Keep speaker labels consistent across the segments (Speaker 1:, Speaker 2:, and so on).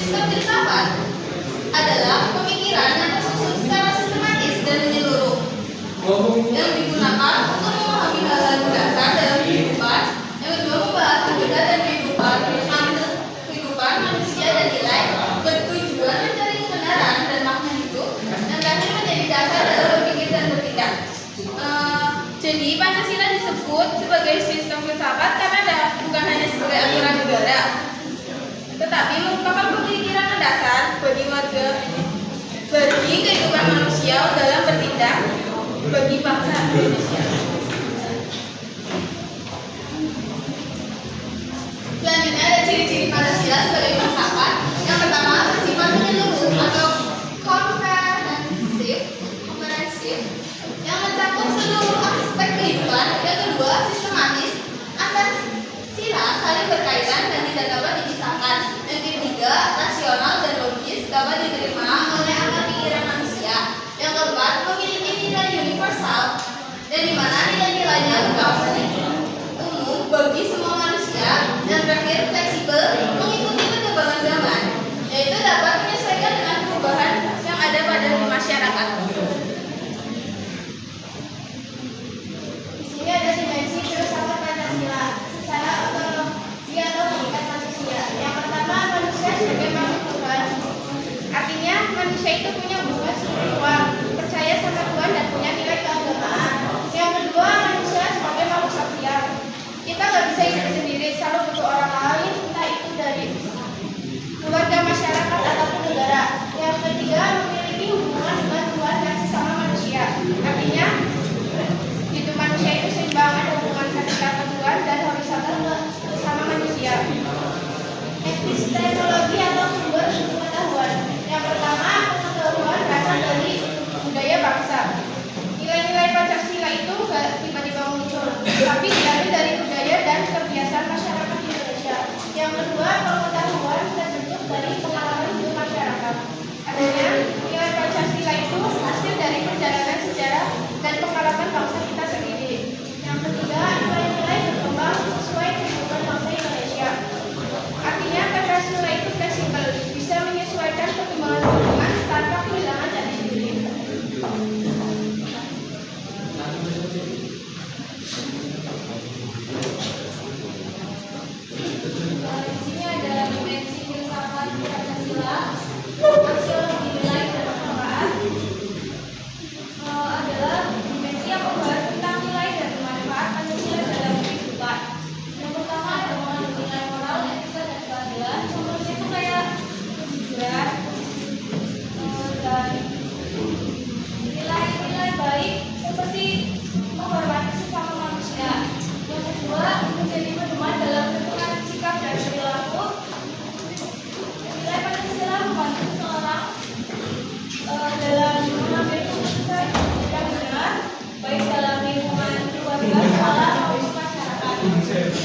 Speaker 1: Sistem filsafat adalah pemikiran yang tersusun secara sistematis dan menyeluruh, yang digunakan untuk memahami hal-hal mendasar dalam kehidupan. Yang kedua, membahas agenda dan kehidupan manusia dan nilai, bertujuan mencari kebenaran dan makna hidup, dan terakhir menjadi dasar dalam berpikir dan bertindak. Jadi Pancasila disebut sebagai sistem filsafat karena bukan hanya sebagai aturan negara, tetapi merupakan pemikiran mendasar bagi kehidupan manusia dalam bertindak bagi bangsa Indonesia. Selanjutnya ada ciri-ciri Pancasila sebagai filsafat. Yang pertama, bersifat menyeluruh atau komprehensif yang mencakup seluruh aspek kehidupan. Yang kedua, sistematis, antar sila saling berkaitan dan tidak dapat dipisahkan. Yang ketiga, rasional dan logis, dapat diterima oleh akal pikiran manusia. Yang keempat, memiliki nilai universal dan di mana nilai-nilainya berlaku umum bagi semua manusia. Dan terakhir, fleksibel, mengikuti perkembangan zaman, yaitu dapat menyesuaikan dengan perubahan yang ada pada masyarakat. Di sini ada dimensi filsafat Pancasila secara ontologi atau hakikat manusia. Yang pertama, manusia sebagai makhluk Tuhan. Artinya manusia itu punya hubungan spiritual, percaya sama Tuhan dan punya nilai keagamaan. Yang kedua, manusia sebagai makhluk sosial. Kita nggak bisa hidup sendiri, selalu butuh orang lain, entah itu dari keluarga, masyarakat ataupun negara. Yang ketiga, memiliki hubungan dengan Tuhan dan sesama manusia. Artinya hidup manusia itu seimbang, ada hubungan vertikal ke Tuhan dan horizontal ke sesama manusia. Epistemologi atau sumber pengetahuan. Yang pertama, pengetahuan berasal dari budaya bangsa. Nilai-nilai Pancasila itu gak tiba-tiba muncul, tapi diambil dari budaya dan kebiasaan masyarakat Indonesia. Yang kedua, pengetahuan terbentuk dari pengalaman hidup masyarakat. Adanya nilai Pancasila itu hasil dari perjalanan sejarah dan pengalaman bangsa kita sendiri. Yang ketiga, nilai-nilai berkembang sesuai kehidupan bangsa Indonesia. Artinya Pancasila itu fleksibel, bisa menyesuaikan perkembangan lingkungan tanpa kehilangan jati diri. Di sini ada dimensi filsafat Pancasila, aksiologi nilai dan manfaat. Adalah dimensi yang membahas tentang nilai dan manfaat Pancasila dalam kehidupan. Yang pertama ada mengandung nilai moral, etika dan keadilan. Contohnya itu kayak kejujuran dan nilai-nilai baik seperti menghormati sesama manusia. Yang kedua, menjadi pedoman dalam menentukan sikap dan perilaku. Nilai Pancasila membantu seseorang dalam mengambil keputusan yang benar, baik dalam lingkungan keluarga, sekolah, maupun masyarakat.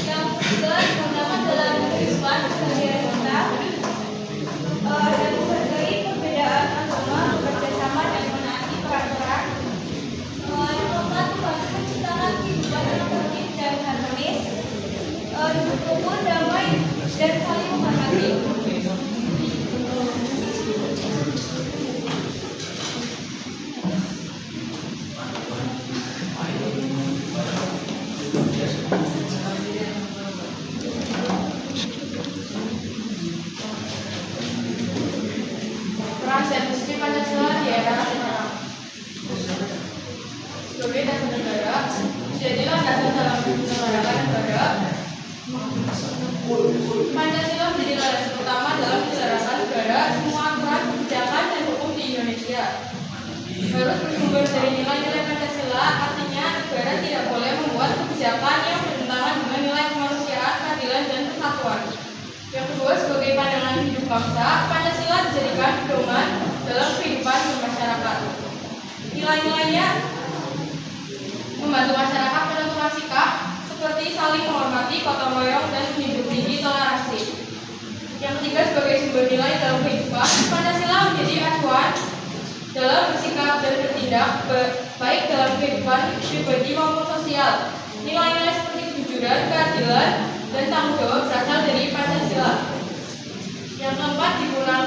Speaker 1: Yang ketiga, digunakan dalam kehidupan sehari-hari kita dan menghargai perbedaan agama, bekerjasama dan menaati peraturan. Yang keempat, membantu menciptakan kehidupan yang tertib dan harmonis, rukun, damai, dan saling menghormati. Peran dan fungsi Pancasila di era sekarang. Sebagai dasar negara, jadilah dasar dalam menyelenggarakan negara. Pancasila menjadi landasan utama dalam menyelenggarakan negara. Semua aturan, kebijakan, dan hukum di Indonesia harus bersumber dari nilai-nilai Pancasila. Artinya negara tidak boleh membuat kebijakan yang bertentangan dengan nilai kemanusiaan, keadilan, dan persatuan. Yang kedua, sebagai pandangan hidup bangsa, Pancasila dijadikan pedoman dalam kehidupan bermasyarakat. Nilai-nilainya membantu masyarakat menentukan sikap seperti saling menghormati, gotong royong, dan hidup tinggi toleransi. Yang ketiga, sebagai sumber nilai dalam kehidupan, Pancasila menjadi acuan dalam bersikap dan bertindak baik dalam kehidupan pribadi maupun sosial. Nilai-nilai seperti kejujuran, keadilan, dan tanggung jawab berasal dari Pancasila. Yang keempat, digunakan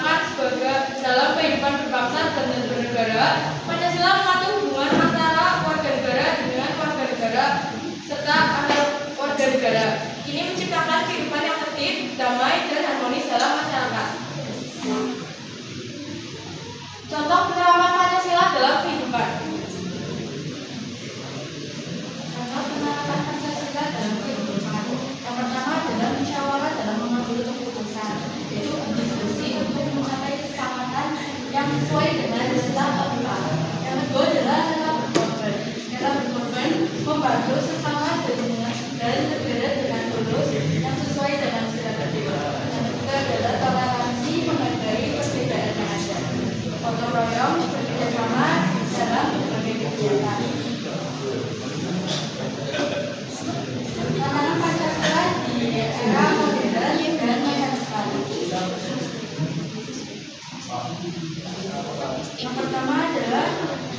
Speaker 1: Yang pertama adalah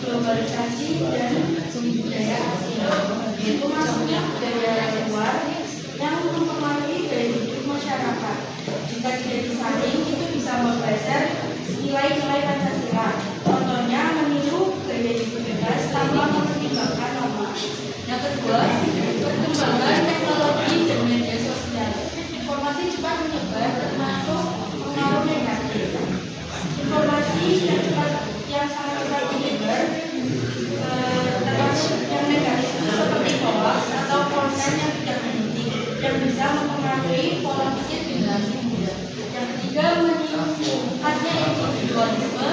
Speaker 1: globalisasi dan budaya asing, yaitu masuknya budaya luar yang mempengaruhi gaya hidup masyarakat. Jika tidak disaring, itu bisa menggeser nilai-nilai Pancasila. Contohnya meniru gaya hidup bebas tanpa mempertimbangkan norma. Yang kedua, perkembangan teknologi dan media sosial. Informasi cepat menyebar termasuk pengaruh negatif. Informasi yang sangat cepat menyebar termasuk yang negatif seperti hoax atau konten yang tidak penting yang bisa mempengaruhi pola pikir generasi muda. Yang ketiga, meningkatnya individualisme.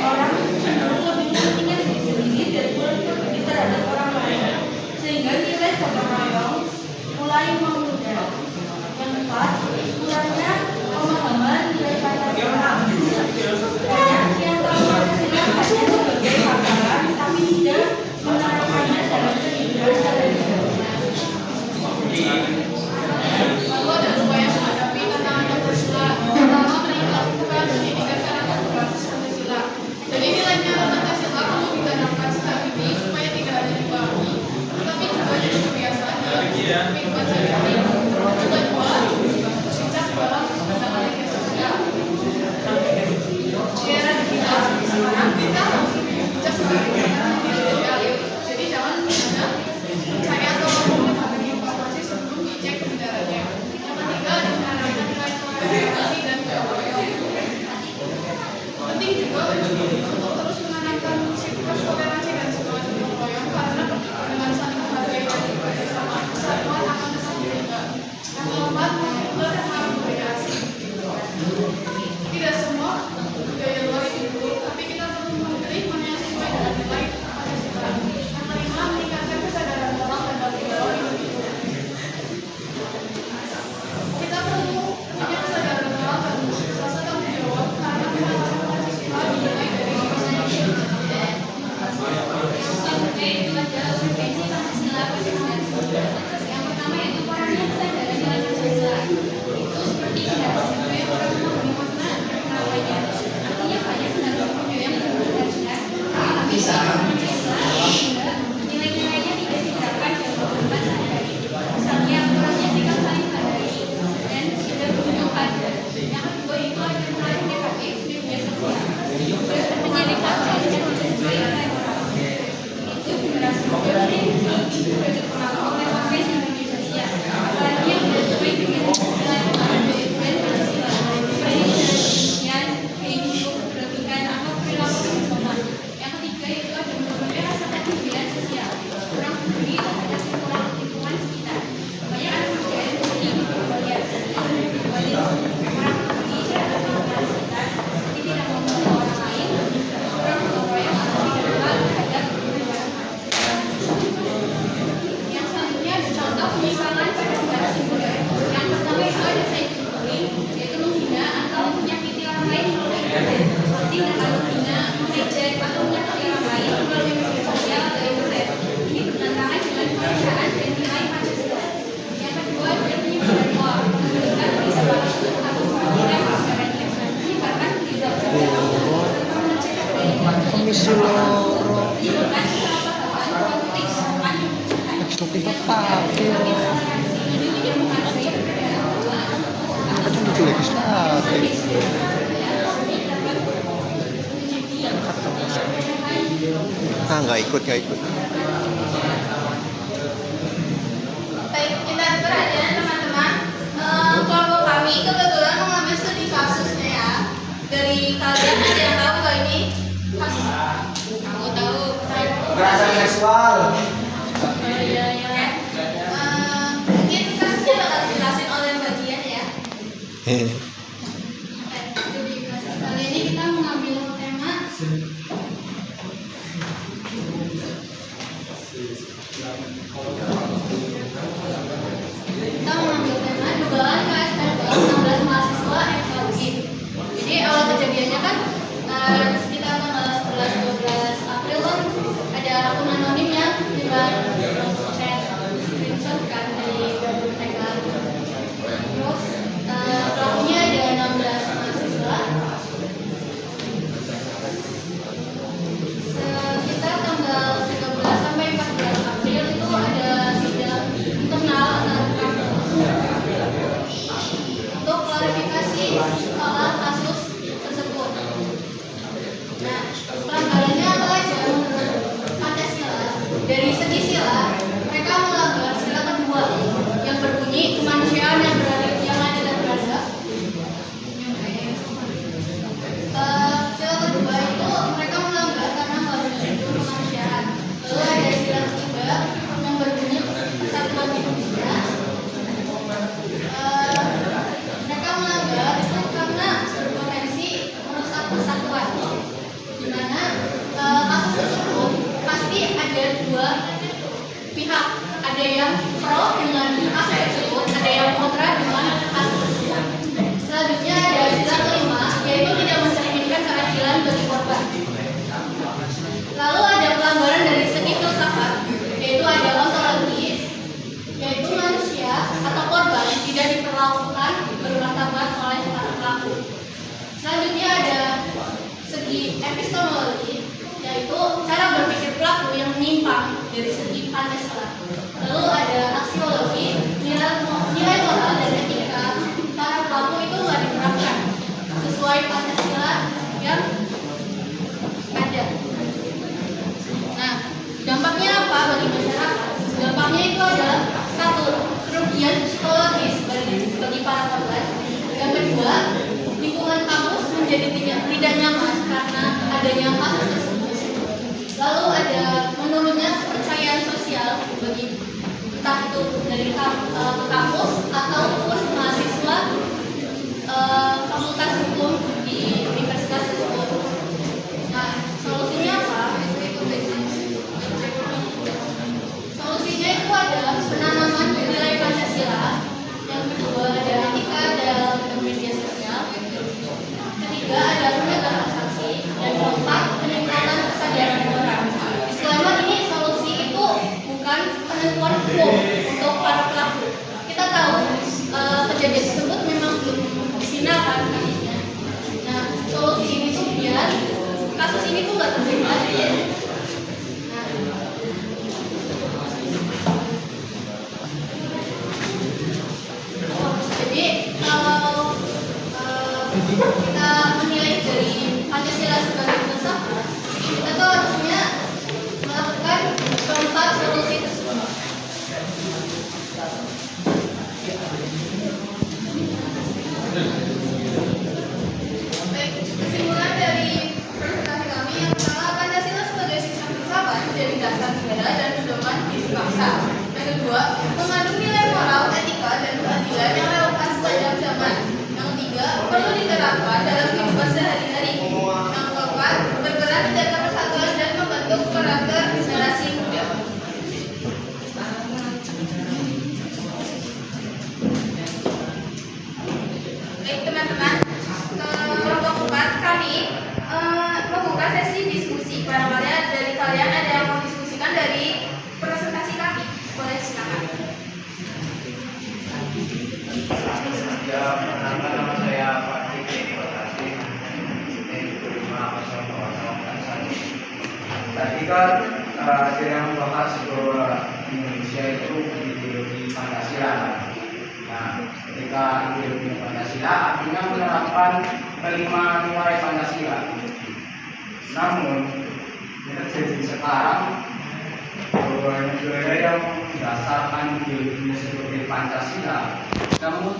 Speaker 1: Orang lebih mementingkan diri sendiri dan berbagi terhadap orang lain, sehingga nilai gotong royong mulai memudar. Yang keempat, kurangnya pemahaman nilai Pancasila. Banyak yang tahu Pancasila hanya sebagai hafalan, tapi tidak menerapkannya dalam kehidupan sehari-hari.
Speaker 2: Lalu ada upaya menghadapi tantangan Pancasila. Pertama, meningkatkan pendidikan karakter berbasis Pancasila. Jadi nilainya Pancasila perlu ditanamkan sejak dini supaya tidak hanya dipahami, tetapi juga jadi kebiasaan dalam kehidupan sehari-hari. Yang kedua, bijak dalam menggunakan media sosial. Di era digital sekarang kita harus lebih bijak dalam menggunakan media sosial. Jadi jangan hanya percaya atau mengambil informasi sebelum dicek kebenarannya. Yang ketiga, ada menanamkan nilai toleransi dan gotong royong. Penting juga untuk terus menanamkan sikap toleransi dan semangat gotong royong, karena dengan saling menghargai dan bekerjasama, persatuan akan tetap terjaga. Yang keempat, mengenal budaya asing. Tidak semua budaya luar itu buruk, tapi kita perlu memilih mana yang sesuai dengan nilai Pancasila. Yang kelima, meningkatkan kesadaran moral dan batin dalam individu. Kita perlu punya kesadaran moral dan rasa tanggung jawab karena memahami Pancasila dimulai dari diri sendiri.
Speaker 1: Oke, itu adalah referensi Pancasila versi 1919. Yang pertama yaitu perannya kesadaran nilai Pancasila. Itu seperti tidak sesuai orang memahami makna namanya. Artinya banyak pendapat video yang mengharuskan tapi Pancasila sehingga nilai-nilainya tidak diterapkan dalam kehidupan sehari-hari. Misalnya kurangnya sikap saling menghargai dan tidak beruntung adil. Yang kedua itu ada pengaruh negatif di media sosial. Penyelidikan dan sesuai nilai moral. Itu generasi muda juga terpengaruh oleh pakai media sosial. Apalagi yang tidak sesuai dengan nilai moral dan Pancasila. Seperti kebersihan, gaya hidup, berlebihan, atau perilaku yang sopan. Yang ketiga itu ada berbagai rasa kepedulian sosial. Orang peduli terhadap lingkungan sekitar. Banyak anak muda yang peduli berbahagia. Orang peduli terhadap lingkungan sekitar, seperti tidak membunuh orang lain, orang gotong royong atau tidak lupa terhadap lingkungan. Yang selanjutnya ada contoh penyimpangan pada generasi muda. Yang pertama itu ada cyberbullying, yaitu menghina atau menyakiti orang lain melalui internet, seperti dengan menghina, mengejek atau menyakiti orang lain melalui media sosial atau internet. Ini bertentangan dengan kepercayaan dan nilai Pancasila. Yang kedua ada penyebaran hoax, menuliskan berita palsu atau konten propaganda, menyebarkan berita bohong tanpa mengecek kebenarannya. Menimbulkan kesalahpahaman, konflik, kesamaan, dan pencerahan. Yang ketiga ada toleransi, ini tidak mempengaruhi perbedaan agama atau
Speaker 3: Nggak ikut.
Speaker 2: Baik, kita perhatian teman-teman. Kelompok kami kebetulan mengambil studi kasusnya ya. Dari kalian ada yang tahu nggak ini kasus? Tahu.
Speaker 4: Kekerasan seksual.
Speaker 2: Iya. Mungkin kasusnya bakal dijelasin oleh Mbak Dian ya. Jadi kasus kali ini kita mengambil tema dugaan KSPP 16 mahasiswa FKUI. Jadi awal kejadiannya kan sekitar tanggal 11-12 April kan ada akun anonim yang dengan chat screenshot kan dari Telegram. Terus pelakunya ada soal kasus tersebut. Nah, pelanggarannya apa aja menurut Pancasila? Dari segi sila, mereka melanggar sila kedua yang berbunyi kemanusiaan yang adil dan beradab. Sila kedua itu mereka melanggar karena harus kemanusiaan. Lalu ada sila ketiga yang berbunyi persatuan Indonesia. Mereka melanggar itu karena berpotensi merusak persatuan, di mana kasus tersebut pasti ada dua pihak, ada yang pro dengan kasus tersebut, ada yang kontra dengan kasus tersebut. Selanjutnya ada sila kelima, yaitu tidak mencerminkan keadilan bagi korban. Lalu ada pelanggaran dari segi filsafat, yaitu ada ontologi, yaitu manusia atau korban tidak diperlakukan bermartabat oleh para pelaku. Selanjutnya ada segi epistemologi, yaitu cara berpikir pelaku yang menyimpang dari segi Pancasila. Lalu ada aksiologi, nilai moral dan etika para pelaku itu nggak diterapkan sesuai Pancasila yang ada. Nah, dampaknya apa bagi masyarakat? Dampaknya itu adalah satu, kerugian psikologis bagi para korban. Yang kedua, lingkungan kampus menjadi tidak nyaman karena adanya kasus tersebut. Lalu ada menurunnya kepercayaan sosial bagi entah itu dari kampus ataupun mahasiswa fakultas hukum di universitas tersebut. Nah, solusinya apa? Solusinya itu ada penanaman nilai Pancasila. Yang kedua ada etika dalam media sosial. Ketiga ada penegakan sanksi. Dan keempat peningkatan kesadaran moral. Disclaimer, ini solusi itu bukan penentuan hukum untuk para pelaku. Kita tahu kejadian tersebut memang belum disinarkan kasusnya. Nah, solusi ini tuh biar kasus ini tuh nggak terjadi lagi. Jadi kalau kita menilai dari Pancasila sebagai filsafat, kita tuh harusnya melakukan keempat solusi tersebut. Baik, kesimpulan dari presentasi kami yang pertama, Pancasila sebagai sistem filsafat menjadi dasar negara dan pedoman hidup bangsa. Yang kedua, mengandung nilai moral, etika, dan keadilan yang relevan sepanjang zaman. Yang ketiga, perlu diterapkan dalam kehidupan sehari-hari. Yang keempat, berperan menjaga persatuan dan membentuk karakter generasi muda. Baik teman-teman, kelompok 4 kami membuka sesi diskusi. Barangkali dari kalian ada yang mau diskusikan dari presentasi kami. Boleh silakan.
Speaker 4: Ya, pertama nama saya Pak Diki, tadi kan ada yang membahas bahwa Indonesia itu ideologi Pancasila. Nah, ketika ideologi Pancasila artinya menerapkan kelima nilai Pancasila. Namun yang terjadi sekarang bahwa negara yang mendasarkan ideologinya sebagai Pancasila, namun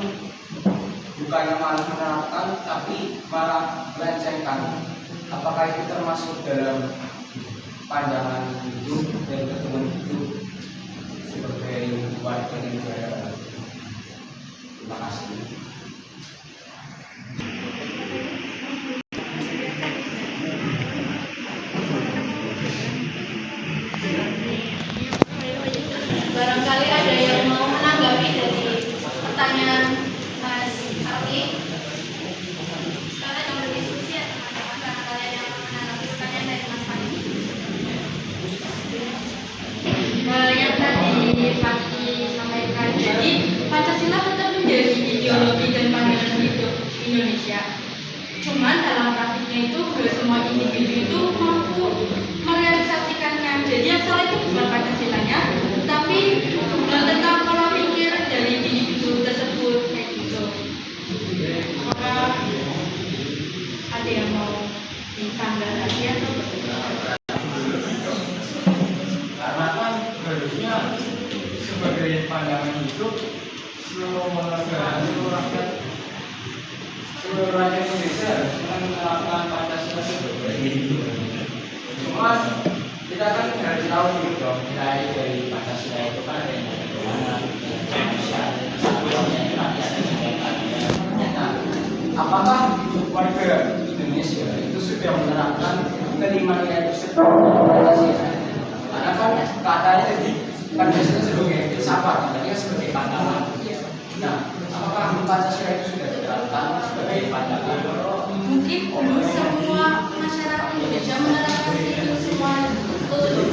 Speaker 4: bukannya malah menerapkan tapi malah melencengkan. Apakah itu termasuk dalam pandangan hidup dan ketentuan hidup sebagai warga negara? Terima kasih.
Speaker 2: Barangkali ada yang mau menanggapi dari pertanyaan Mas Arti. Kalian yang berdiskusi ya teman-teman, barangkali ada yang mau menanggapi pertanyaan dari Mas Arti.
Speaker 3: Yang tadi Fakti sampaikan, jadi Pancasila tetap menjadi ideologi dan pandangan hidup Indonesia. Cuman dalam praktiknya itu gak semua individu itu mampu merealisasikannya. Jadi yang salah itu bukan Pancasilanya, tapi tentang pola pikir dari individu tersebut kayak gitu. Apakah
Speaker 5: seluruh rakyat Indonesia harus menerapkan Pancasila sebagai cuma kita kan harus tahu dulu dong nilai dari Pancasila itu kan ada yang bagaimana manusia yang rakyat nah, apakah warga Indonesia itu sudah menerapkan kelima nilai tersebut Pancasila karena kan katanya tadi Pancasila sebagai filsafat katanya sebagai pandangan nah apakah Pancasila itu sudah diterapkan sebagai pandangan
Speaker 3: Mungkin belum semua masyarakat Indonesia menerapkan itu semua betul,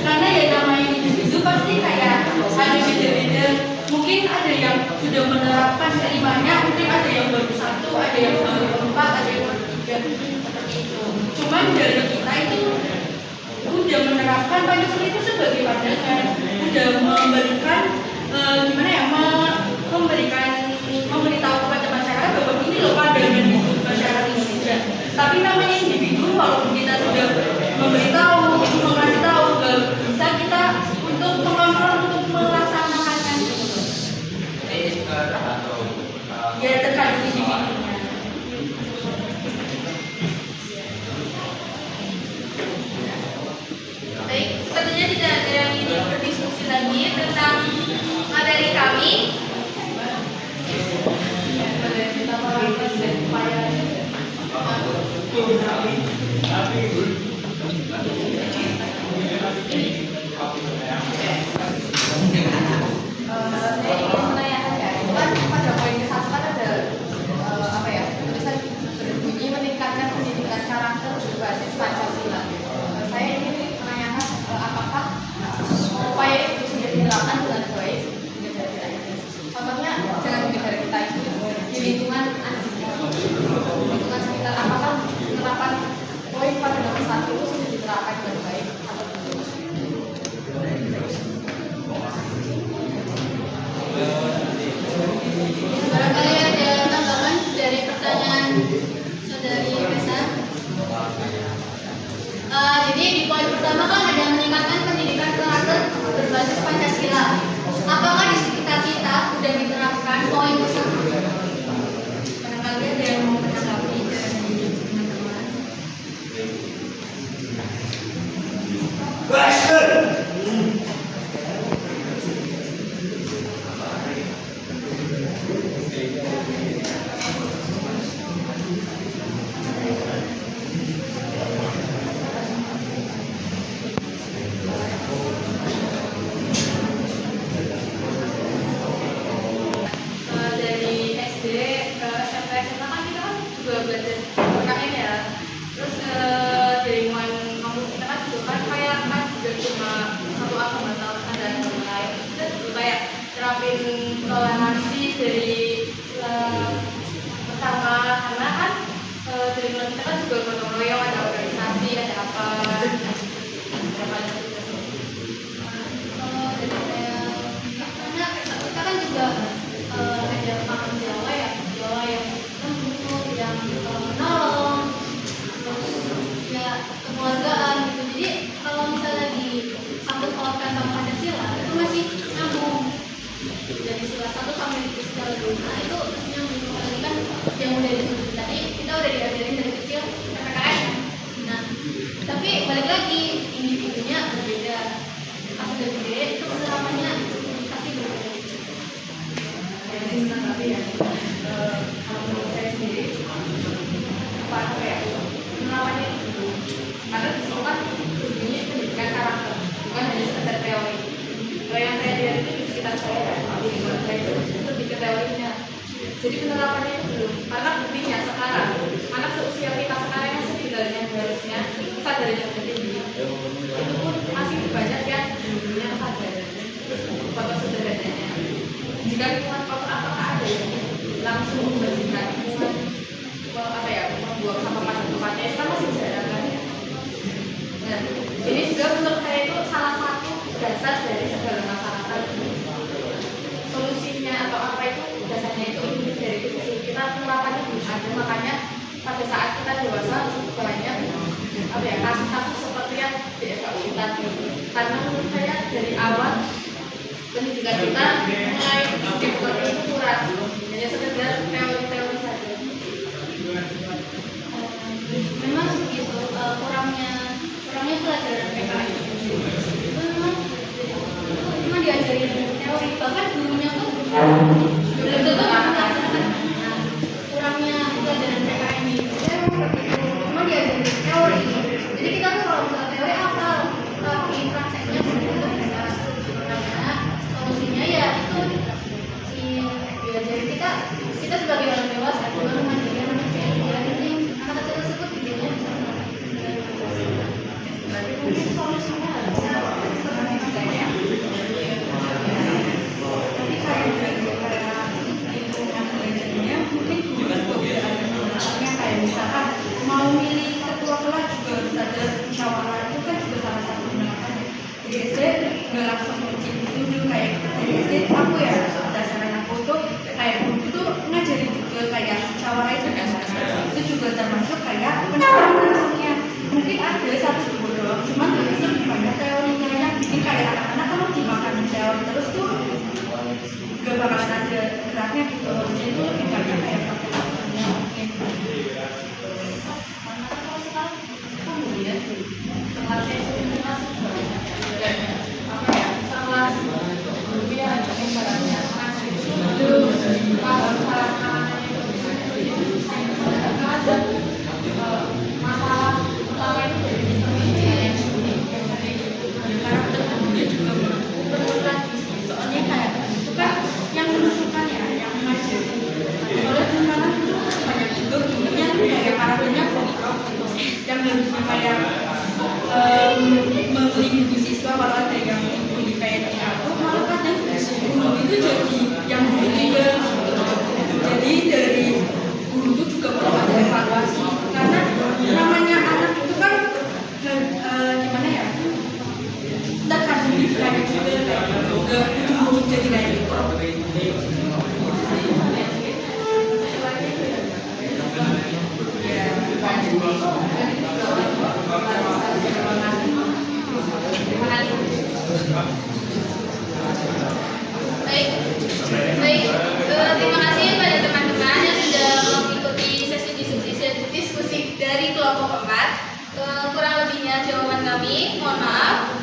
Speaker 3: karena ya namanya individu pasti kayak ada beda-beda. Mungkin ada yang sudah menerapkan kelimanya, mungkin ada yang baru satu, ada yang baru empat, ada yang baru tiga, seperti itu. Cuman dari kita itu udah menerapkan Pancasila itu sebagai pandangan, udah memberikan gimana ya, memberitahu kepada masyarakat bahwa ini loh pandangan hidup masyarakat Indonesia. Tapi namanya individu, walaupun kita sudah memberitahu, mengasih tahu, gak bisa kita untuk mengontrol untuk melaksanakannya.
Speaker 5: ini tergantung
Speaker 3: Ya tergantung individunya.
Speaker 1: Baik, sepertinya tidak ada yang ingin berdiskusi lagi tentang materi kami.
Speaker 2: Saya ingin menanyakan ya, itu kan pada poin ke-1 kan ada apa ya, tulisan berbunyi meningkatkan pendidikan karakter berbasis Pancasila. Saya ingin menanyakan apakah upaya itu sudah dilakukan dengan baik di negara kita ini. Contohnya jangan di negara kita itu di lingkungan lingkungan sekitar, apakah penerapan poin pada nomor 1 itu sudah diterapkan dengan baik atau belum?
Speaker 1: Barangkali ada tanggapan dari pertanyaan saudari Reza. Jadi di poin pertama kan ada meningkatkan pendidikan karakter berbasis Pancasila. Apakah di sekitar kita sudah diterapkan poin tersebut?
Speaker 3: Barangkali ada yang mau menanggapi dari teman-teman.
Speaker 1: Dari SD ke SMP SMA kan kita kan juga belajar PKN ya. Terus dari mulai kampus kita kan juga kan kayak kan juga cuma satu agama atau ada agama lain. Kita juga kayak terapin toleransi dari pertama karena kan dari mulai kita kan juga gotong royong, ada organisasi, ada apa. Dari saya karena kita kan juga ada paham Jawa yang lembut, yang menolong, terus ya kekeluargaan gitu. Jadi kalau misalnya disangkut pautkan sama Pancasila itu masih nyambung dari sila 1 sampai sila 5 itu masih nyambung. Apalagi kan yang udah disebut tadi kita udah diajarin dari kecil PPKN. Nah, tapi balik lagi individunya berbeda. Pas udah gede itu penerapannya pasti berbeda.
Speaker 2: Jadi menanggapi ya, kalau menurut saya sendiri apa ya, penerapannya itu karena di situ kan bunyinya pendidikan karakter, bukan hanya sekedar teori. Kalau yang saya lihat itu di sekitar saya ya, di lingkungan saya itu lebih ke teorinya. Jadi penerapannya itu belum, karena buktinya sekarang anak seusia kita sekarang yang sebenarnya harusnya kesadarannya lebih tinggi, itu pun masih banyak yang belumnya kesadaran. Contoh sederhananya, jika lingkungan kotor apakah ada yang langsung membersihkan lingkungan apa ya, membuang sampah pada tempatnya, itu kan masih jarang kan ya. Nah, ini juga menurut saya itu salah satu dasar dari segala masyarakat. Solusinya atau apa itu dasarnya itu dari kecil kita penerapannya belum ada, makanya pada saat kita dewasa banyak apa ya, kasus-kasus seperti yang di FAU tadi. Karena menurut saya dari awal pendidikan kita mulai dibuat itu kurang, hanya sekedar teori-teori saja.
Speaker 3: Memang begitu, kurangnya pelajaran PKN itu memang cuma diajarin teori, bahkan gurunya tuh belum tentu mengajarkan. Kurangnya pelajaran PKN itu cuma diajarin teori. Jadi kita tuh kalau misalnya teori apa, tapi prakteknya benar-benar bisa. Makanya solusinya ya itu diajarin kita sebagai orang dewasa juga mengajari anak kecil, jadi anak kecil tersebut idenya bisa. Mungkin solusinya harusnya seperti itu ya. Tapi kayak lingkungan belajarnya mungkin juga ada manfaatnya, kayak misalkan mau milih ketua kelas juga harus ada musyawarah, itu kan juga salah satu manfaatnya. Di SD nggak langsung tunjuk kayak di SD aku ya berdasarkan aku tuh kayak guru tuh ngajarin juga kayak musyawarah itu kan, itu juga termasuk kayak penyampaian langsungnya. Mungkin ada satu dua doang, cuman itu lebih banyak teorinya yang bikin kayak anak-anak kalau dimakan teori terus tuh gak bakalan ada geraknya gitu. Jadi itu lebih banyak kayak praktek-prakteknya mungkin. Soalnya kayak itu kan yang menentukan ya, yang ngajarin. Soalnya sekarang itu banyak juga gurunya kayak karakternya yang lebih kayak melindungi siswa. Kalau ada yang bully kayak di aku, malah kadang guru itu jadi yang bully juga. Jadi dari guru itu juga perlu ada evaluasi, karena namanya anak itu kan gimana ya, terkadang diberikannya juga kayak gitu, gak ujung-ujung jadi kayak gitu.
Speaker 2: Baik, terima kasih pada teman-teman yang sudah mengikuti sesi diskusi dari kelompok 4. Kurang lebihnya jawaban kami, mohon maaf.